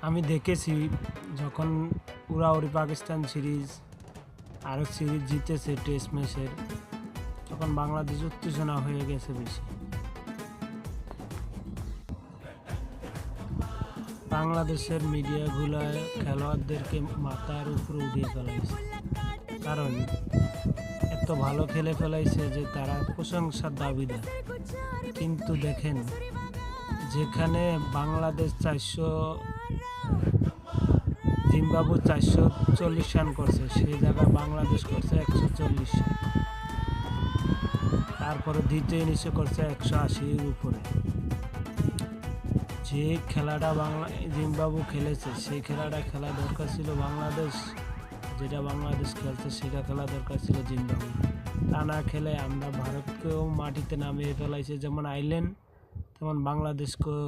আমি দেখেছি যখন উড়াউড়ি পাকিস্তান সিরিজ আরও সিরিজ জিতেছে টেস্ট ম্যাচের, তখন বাংলাদেশ উত্তেজনা হয়ে গেছে বেশি। বাংলাদেশের মিডিয়াগুলোয় খেলোয়াড়দেরকে মাথার উপরে উঠিয়ে ফেলাইছে, কারণ এত ভালো খেলে ফেলাইছে যে তারা প্রশংসার দাবিদার। কিন্তু দেখেন, যেখানে বাংলাদেশ জিম্বাবু 440 রান করছে, সেই জায়গায় বাংলাদেশ করছে 140 রান। তারপরে দ্বিতীয় ইনিংসে করছে 180-এর উপরে। যে খেলাটা জিম্বাবু খেলেছে, সেই খেলাটা খেলা দরকার ছিল বাংলাদেশ। যেটা বাংলাদেশ খেলছে সেটা খেলা দরকার ছিল জিম্বাবু। তা না খেলে আমরা ভারতকেও মাটিতে নামিয়ে ফেলাইছে, যেমন আইল্যান্ড তেমন বাংলাদেশকেও